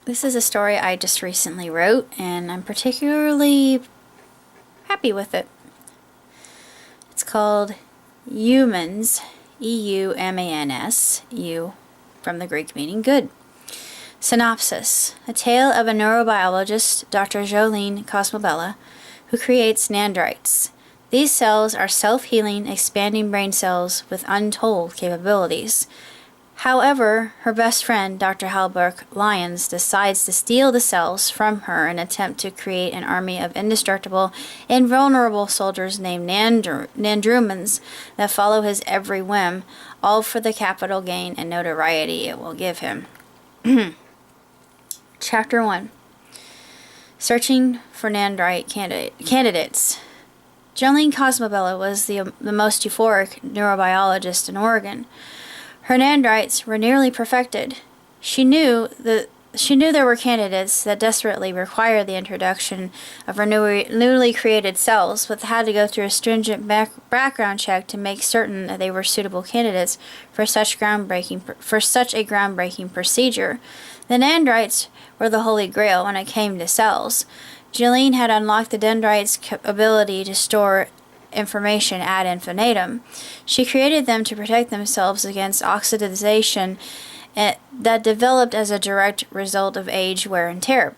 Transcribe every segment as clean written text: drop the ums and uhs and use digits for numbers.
This is a story I just recently wrote, and I'm particularly happy with it. It's called Eumans, E-U-M-A-N-S, U from the Greek meaning good. Synopsis: a tale of a neurobiologist, Dr. Jolene Cosmobella, who creates nandrites. These cells are self-healing, expanding brain cells with untold capabilities. However, her best friend, Dr. Halbrook Lyons, decides to steal the cells from her in an attempt to create an army of indestructible, invulnerable soldiers named Nandrumans that follow his every whim, all for the capital gain and notoriety it will give him. Chapter 1. Searching for nandrite candidates. Jolene Cosmobella was the most euphoric neurobiologist in Oregon. Her nandrites were nearly perfected. She knew there were candidates that desperately required the introduction of her newly created cells, but had to go through a stringent background check to make certain that they were suitable candidates for such a groundbreaking procedure. The nandrites were the holy grail when it came to cells. Jolene had unlocked the dendrites' ability to store information ad infinitum. She created them to protect themselves against oxidization that developed as a direct result of age, wear, and tear.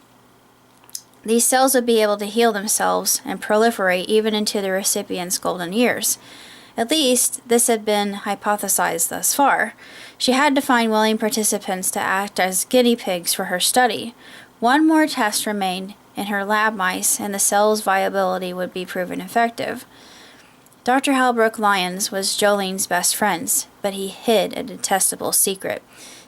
These cells would be able to heal themselves and proliferate even into the recipient's golden years. At least, this had been hypothesized thus far. She had to find willing participants to act as guinea pigs for her study. One more test remained in her lab mice, and the cell's viability would be proven effective. Dr. Halbrook Lyons was Jolene's best friend, but he hid a detestable secret.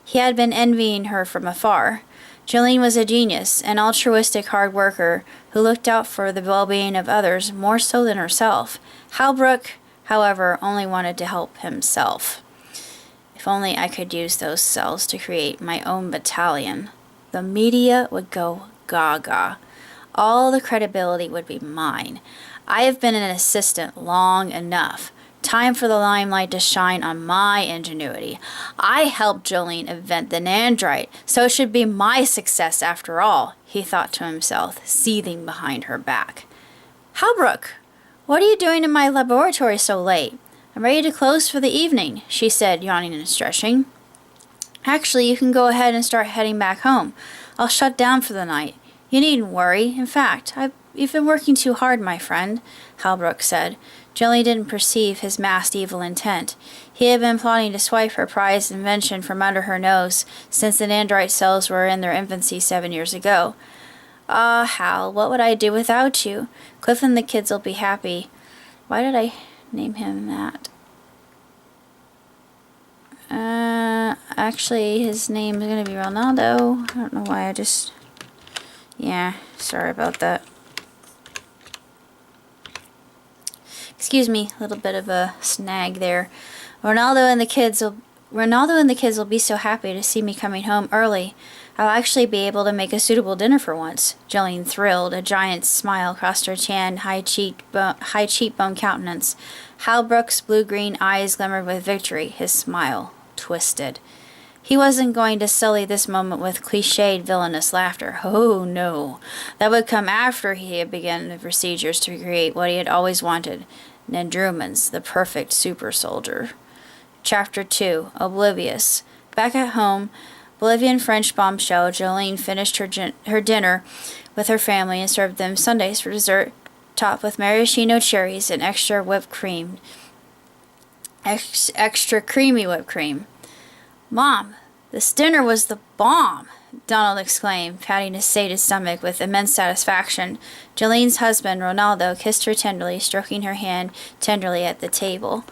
He had been envying her from afar. Jolene was a genius, an altruistic hard worker who looked out for the well-being of others more so than herself. Halbrook, however, only wanted to help himself. If only I could use those cells to create my own battalion. The media would go gaga. All the credibility would be mine. I have been an assistant long enough. Time for the limelight to shine on my ingenuity. I helped Jolene invent the nandrite, so it should be my success after all, he thought to himself, seething behind her back. Halbrook, what are you doing in my laboratory so late? I'm ready to close for the evening, she said, yawning and stretching. Actually, you can go ahead and start heading back home. I'll shut down for the night. You needn't worry. In fact, you've been working too hard, my friend, Halbrook said. Jolene didn't perceive his masked evil intent. He had been plotting to swipe her prized invention from under her nose since the nandrite cells were in their infancy 7 years ago. Ah, Hal, what would I do without you? Cliff and the kids will be happy. Why did I name him that? Actually, his name is going to be Ronaldo. I don't know why I just... Yeah, sorry about that. Excuse me, a little bit of a snag there. Ronaldo and the kids will be so happy to see me coming home early. I'll actually be able to make a suitable dinner for once. Jolene thrilled. A giant smile crossed her chin, high cheekbone countenance. Halbrook's blue-green eyes glimmered with victory. His smile twisted. He wasn't going to sully this moment with cliched villainous laughter. Oh, no. That would come after he had begun the procedures to create what he had always wanted. Nandrumans, the perfect super soldier. Chapter 2. Oblivious. Back at home, Bolivian French bombshell, Jolene finished her dinner with her family and served them sundaes for dessert, topped with maraschino cherries and extra creamy whipped cream. Mom, this dinner was the bomb, Donald exclaimed, patting his sated stomach with immense satisfaction. Jolene's husband, Ronaldo, kissed her tenderly, stroking her hand tenderly at the table.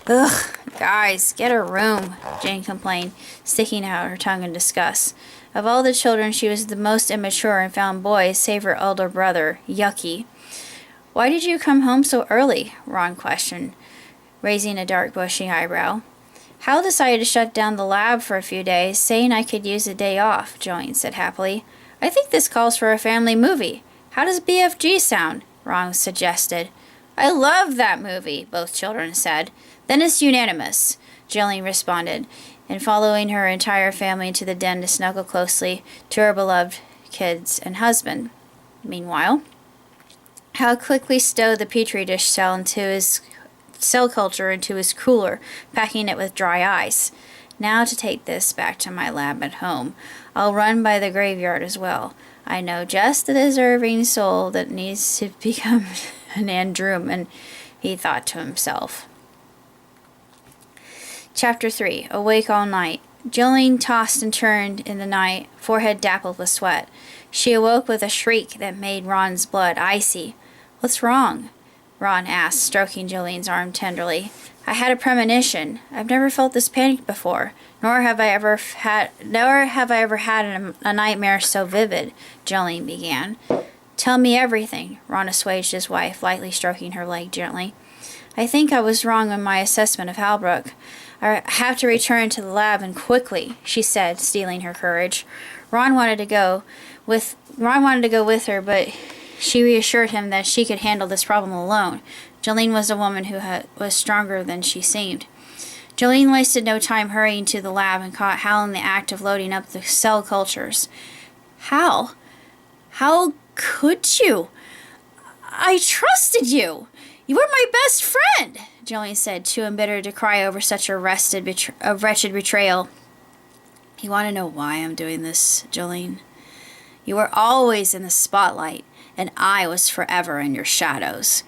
Ugh, guys, get a room, Jane complained, sticking out her tongue in disgust. Of all the children, she was the most immature and found boys, save her elder brother, yucky. Why did you come home so early? Ron questioned, raising a dark bushy eyebrow. Hal decided to shut down the lab for a few days, saying I could use a day off, Jolene said happily. I think this calls for a family movie. How does BFG sound? Ron suggested. I love that movie, both children said. Then it's unanimous, Jolene responded. and following her entire family into the den to snuggle closely to her beloved kids and husband. Meanwhile, Hal quickly stowed the petri dish cell culture into his cooler, packing it with dry ice. Now to take this back to my lab at home. I'll run by the graveyard as well. I know just the deserving soul that needs to become an Andruman, he thought to himself. Chapter 3. Awake all night. Jolene tossed and turned in the night, forehead dappled with sweat. She awoke with a shriek that made Ron's blood icy. What's wrong? Ron asked, stroking Jolene's arm tenderly. I had a premonition. I've never felt this panic before, nor have I ever had a nightmare so vivid, Jolene began. Tell me everything, Ron assuaged his wife, lightly stroking her leg gently. I think I was wrong in my assessment of Halbrook. I have to return to the lab, and quickly, she said, stealing her courage. Ron wanted to go with her, but she reassured him that she could handle this problem alone. Jolene was a woman who was stronger than she seemed. Jolene wasted no time hurrying to the lab and caught Hal in the act of loading up the cell cultures. Hal? How could you? I trusted you. You were my best friend, Jolene said, too embittered to cry over such a wretched betrayal. You want to know why I'm doing this, Jolene? You were always in the spotlight, and I was forever in your shadows.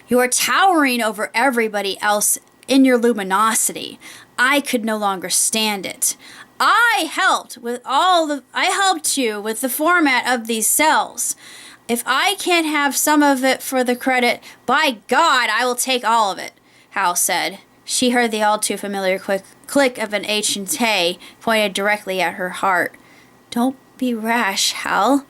You are towering over everybody else in your luminosity. I could no longer stand it. I helped you with the format of these cells. If I can't have some of it for the credit, by God, I will take all of it, Hal said. She heard the all too familiar click of an H&T pointed directly at her heart. Don't be rash, Hal.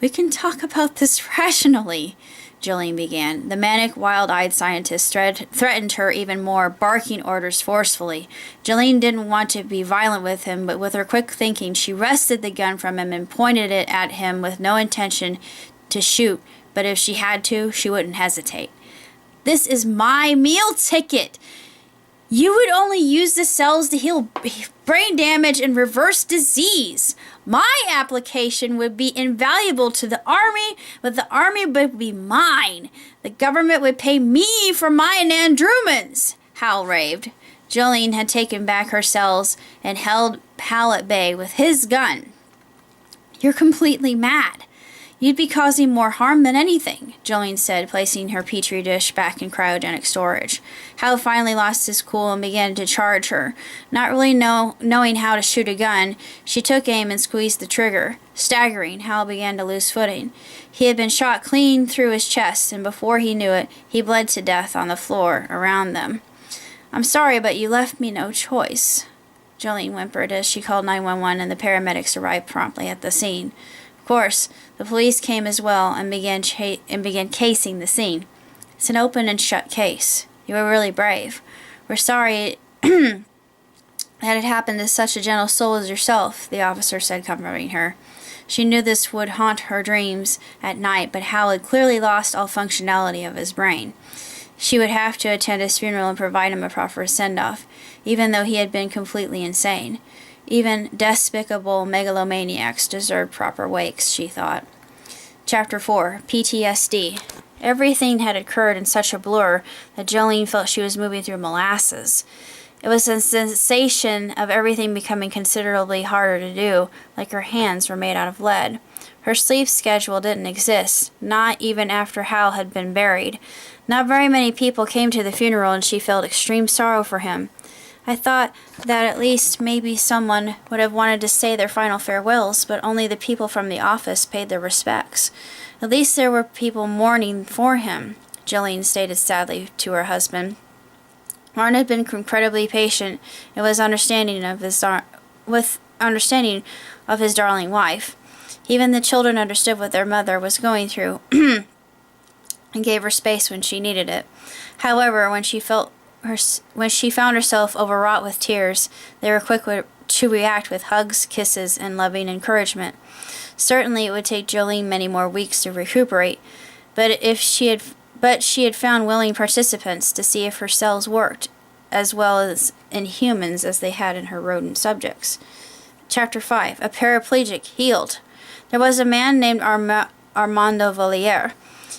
We can talk about this rationally, Jolene began. The manic, wild-eyed scientist threatened her even more, barking orders forcefully. Jolene didn't want to be violent with him, but with her quick thinking, she wrested the gun from him and pointed it at him with no intention to shoot, but if she had to, she wouldn't hesitate. This is my meal ticket. You would only use the cells to heal brain damage and reverse disease. My application would be invaluable to the army, but the army would be mine. The government would pay me for my Andrumans, Hal raved. Jolene had taken back her cells and held Hal at bay with his gun. You're completely mad. You'd be causing more harm than anything, Jolene said, placing her petri dish back in cryogenic storage. Hal finally lost his cool and began to charge her. Not really knowing how to shoot a gun, she took aim and squeezed the trigger. Staggering, Hal began to lose footing. He had been shot clean through his chest, and before he knew it, he bled to death on the floor around them. I'm sorry, but you left me no choice, Jolene whimpered as she called 911, and the paramedics arrived promptly at the scene. Of course, the police came as well and began casing the scene. It's an open and shut case. You were really brave. We're sorry that it happened to such a gentle soul as yourself, the officer said, comforting her. She knew this would haunt her dreams at night, but Hal had clearly lost all functionality of his brain. She would have to attend his funeral and provide him a proper send-off, even though he had been completely insane. Even despicable megalomaniacs deserved proper wakes, she thought. Chapter 4. PTSD. Everything had occurred in such a blur that Jolene felt she was moving through molasses. It was a sensation of everything becoming considerably harder to do, like her hands were made out of lead. Her sleep schedule didn't exist, not even after Hal had been buried. Not very many people came to the funeral, and she felt extreme sorrow for him. I thought that at least maybe someone would have wanted to say their final farewells, but only the people from the office paid their respects. At least there were people mourning for him, Jolene stated sadly to her husband. Martin had been incredibly patient and was understanding of his darling wife. Even the children understood what their mother was going through and gave her space when she needed it. However, when she found herself overwrought with tears, they were quick to react with hugs, kisses, and loving encouragement. Certainly it would take Jolene many more weeks to recuperate, but she had found willing participants to see if her cells worked as well as in humans as they had in her rodent subjects. Chapter 5. A paraplegic healed. There was a man named Armando Valier.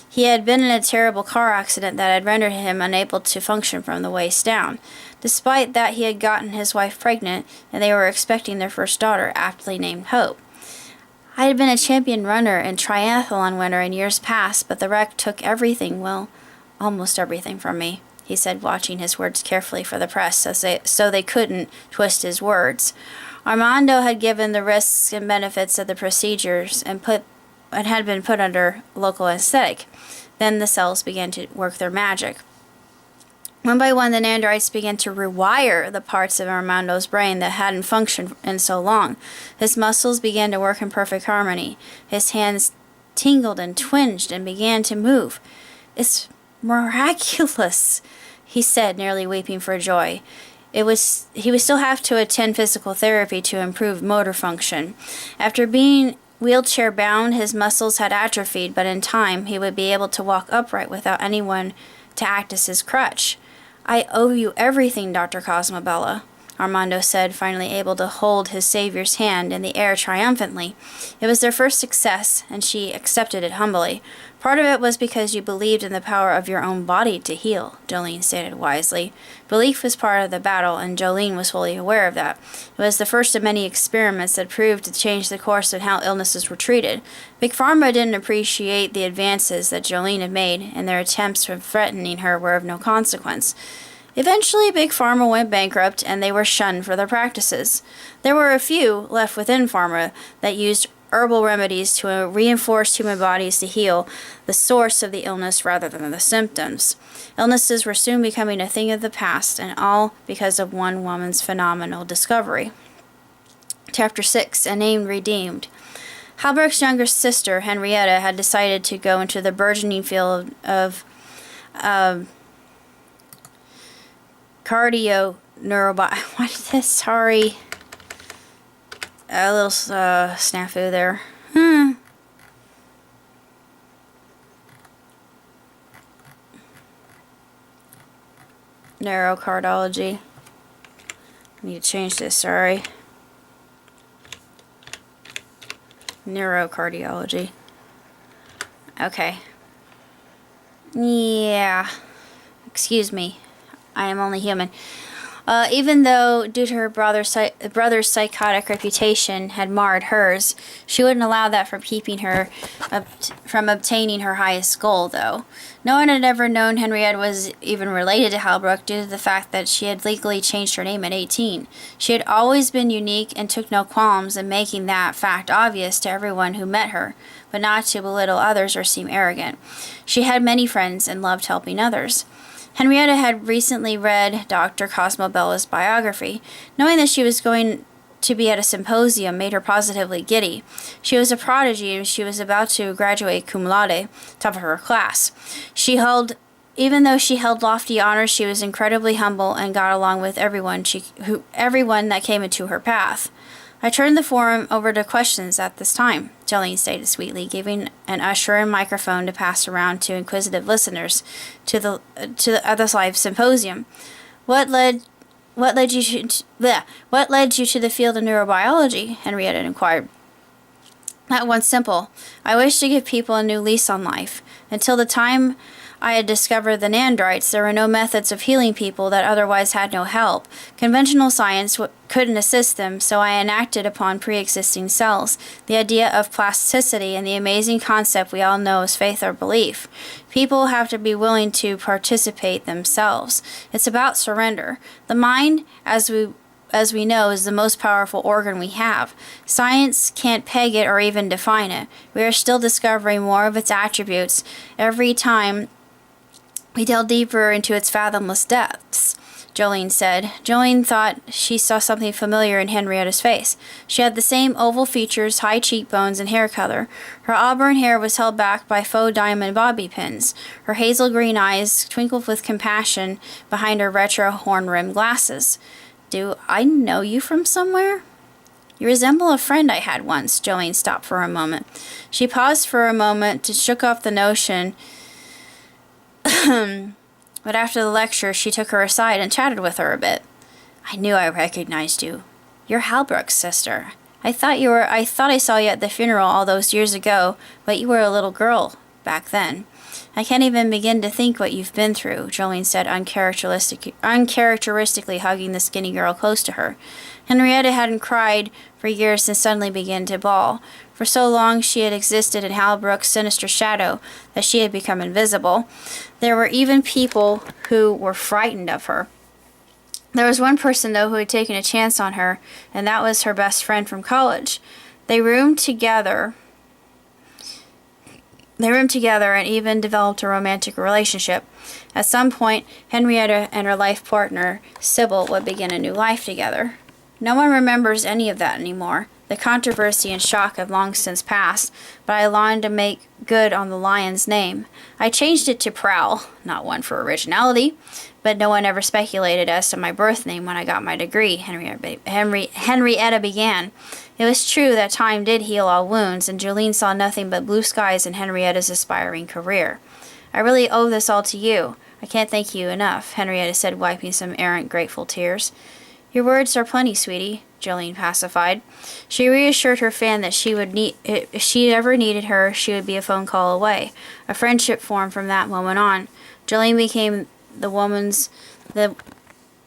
He had been in a terrible car accident that had rendered him unable to function from the waist down. Despite that, he had gotten his wife pregnant, and they were expecting their first daughter, aptly named Hope. I had been a champion runner and triathlon winner in years past, but the wreck took everything, well, almost everything from me, he said, watching his words carefully for the press so they couldn't twist his words. Armando had given the risks and benefits of the procedures and had been put under local anesthetic. Then the cells began to work their magic. One by one, the nandrites began to rewire the parts of Armando's brain that hadn't functioned in so long. His muscles began to work in perfect harmony. His hands tingled and twinged and began to move. "It's miraculous," he said, nearly weeping for joy. He would still have to attend physical therapy to improve motor function. After being wheelchair bound, his muscles had atrophied, but in time he would be able to walk upright without anyone to act as his crutch. "I owe you everything, Dr. Cosmobella," Armando said, finally able to hold his savior's hand in the air triumphantly. It was their first success, and she accepted it humbly. "Part of it was because you believed in the power of your own body to heal," Jolene stated wisely. Belief was part of the battle, and Jolene was fully aware of that. It was the first of many experiments that proved to change the course of how illnesses were treated. Big Pharma didn't appreciate the advances that Jolene had made, and their attempts of threatening her were of no consequence. Eventually, Big Pharma went bankrupt, and they were shunned for their practices. There were a few left within Pharma that used herbal remedies to reinforce human bodies to heal the source of the illness rather than the symptoms. Illnesses were soon becoming a thing of the past, and all because of one woman's phenomenal discovery. Chapter 6. A Name Redeemed. Halbrook's younger sister, Henrietta, had decided to go into the burgeoning field of what is this? Sorry. A little snafu there. Neurocardiology. I need to change this, sorry. Neurocardiology. Okay. Yeah. Excuse me. I am only human. Even though, due to her brother's psychotic reputation had marred hers, she wouldn't allow that from keeping her from obtaining her highest goal, though. No one had ever known Henriette was even related to Halbrook due to the fact that she had legally changed her name at 18. She had always been unique and took no qualms in making that fact obvious to everyone who met her, but not to belittle others or seem arrogant. She had many friends and loved helping others. Henrietta had recently read Dr. Cosmobella's biography. Knowing that she was going to be at a symposium made her positively giddy. She was a prodigy and she was about to graduate cum laude, top of her class. Even though she held lofty honors, she was incredibly humble and got along with everyone that came into her path. "I turned the forum over to questions at this time," Jolene stated sweetly, giving an usher a microphone to pass around to inquisitive listeners to the other live symposium. What led you to the field of neurobiology?" Henrietta inquired. "That one's simple. I wish to give people a new lease on life. Until the time I had discovered the nandrites, there were no methods of healing people that otherwise had no help. Conventional science couldn't assist them, so I enacted upon pre-existing cells the idea of plasticity and the amazing concept we all know as faith or belief. People have to be willing to participate themselves. It's about surrender. The mind, as we know, is the most powerful organ we have. Science can't peg it or even define it. We are still discovering more of its attributes every time we delve deeper into its fathomless depths," Jolene said. Jolene thought she saw something familiar in Henrietta's face. She had the same oval features, high cheekbones, and hair color. Her auburn hair was held back by faux diamond bobby pins. Her hazel green eyes twinkled with compassion behind her retro horn-rimmed glasses. "Do I know you from somewhere?" "You resemble a friend I had once." Jolene stopped for a moment. She paused for a moment to shook off the notion, but after the lecture she took her aside and chatted with her a bit. I knew I recognized you. You're Halbrook's sister. I thought I saw you at the funeral all those years ago, but you were a little girl back then. I can't even begin to think what you've been through, Jolene said, uncharacteristically hugging the skinny girl close to her. Henrietta hadn't cried for years and suddenly began to bawl. For so long she had existed in Halbrook's sinister shadow that she had become invisible. There were even people who were frightened of her. There was one person, though, who had taken a chance on her, and that was her best friend from college. They roomed together and even developed a romantic relationship. At some point, Henrietta and her life partner, Sybil, would begin a new life together. No one remembers any of that anymore. The controversy and shock have long since passed, but I longed to make good on the lion's name. I changed it to Prowl, not one for originality, but no one ever speculated as to my birth name when I got my degree, Henrietta began. It was true that time did heal all wounds, and Jolene saw nothing but blue skies in Henrietta's aspiring career. I really owe this all to you. I can't thank you enough, Henrietta said, wiping some errant, grateful tears. Your words are plenty, sweetie, Jolene pacified. She reassured her fan that if she ever needed her, she would be a phone call away. A friendship formed from that moment on. Jolene became the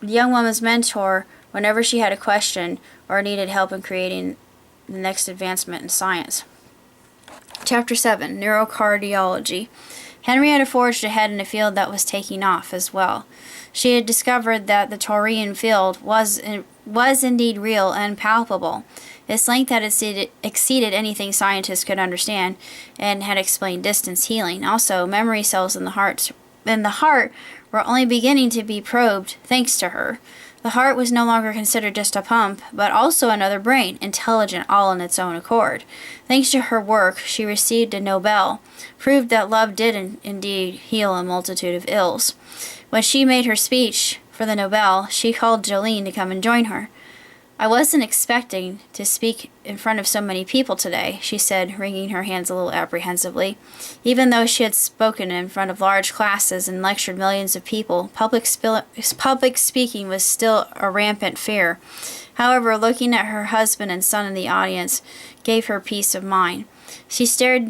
young woman's mentor whenever she had a question or needed help in creating the next advancement in science. Chapter 7. Neurocardiology. Henrietta forged ahead in a field that was taking off as well. She had discovered that the Taurian field was indeed real and palpable. Its length had exceeded anything scientists could understand and had explained distance healing. Also, memory cells in the heart were only beginning to be probed thanks to her. The heart was no longer considered just a pump, but also another brain, intelligent all on its own accord. Thanks to her work, she received a Nobel, proved that love did indeed heal a multitude of ills. When she made her speech for the Nobel, she called Jolene to come and join her. I wasn't expecting to speak in front of so many people today, she said, wringing her hands a little apprehensively. Even though she had spoken in front of large classes and lectured millions of people, public speaking was still a rampant fear. However, looking at her husband and son in the audience gave her peace of mind. She stared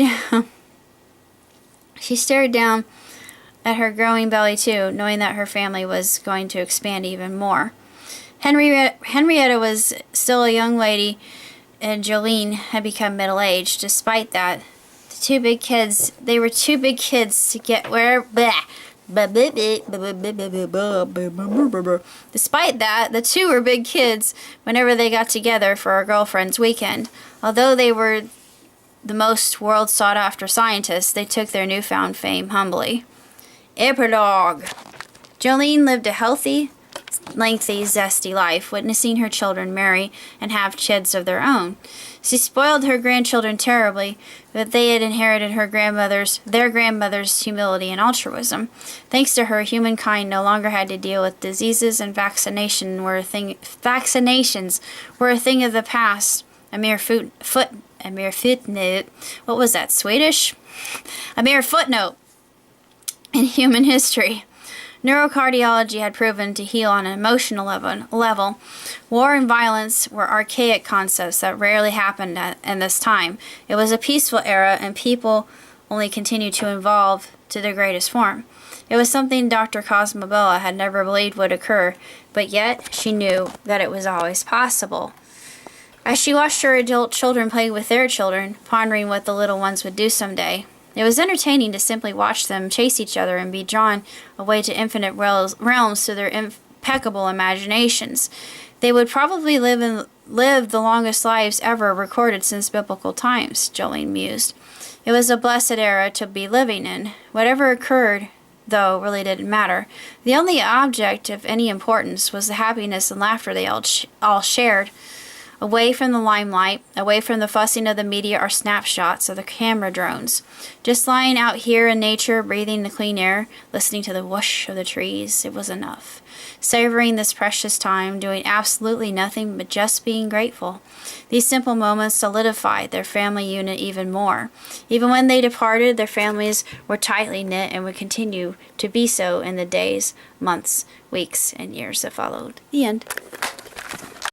down at her growing belly too, knowing that her family was going to expand even more. Henrietta was still a young lady, and Jolene had become middle-aged. Despite that, they were too big kids to get where. Despite that, the two were big kids whenever they got together for a girlfriend's weekend. Although they were the most world sought-after scientists, they took their newfound fame humbly. Epilogue. Jolene lived a healthy, lengthy, zesty life, witnessing her children marry and have kids of their own. She spoiled her grandchildren terribly, but they had inherited their grandmother's humility and altruism. Thanks to her, humankind no longer had to deal with diseases, and vaccinations were a thing of the past. A mere footnote. What was that, Swedish? A mere footnote in human history. Neurocardiology had proven to heal on an emotional level. War and violence were archaic concepts that rarely happened in this time. It was a peaceful era, and people only continued to evolve to their greatest form. It was something Dr. Cosmobella had never believed would occur, but yet she knew that it was always possible. As she watched her adult children play with their children, pondering what the little ones would do someday, it was entertaining to simply watch them chase each other and be drawn away to infinite realms through their impeccable imaginations. They would probably live the longest lives ever recorded since biblical times, Jolene mused. It was a blessed era to be living in. Whatever occurred, though, really didn't matter. The only object of any importance was the happiness and laughter they all shared. away from the limelight, away from the fussing of the media or snapshots of the camera drones. Just lying out here in nature, breathing the clean air, listening to the whoosh of the trees, it was enough. Savoring this precious time, doing absolutely nothing but just being grateful. These simple moments solidified their family unit even more. Even when they departed, their families were tightly knit and would continue to be so in the days, months, weeks, and years that followed. The end.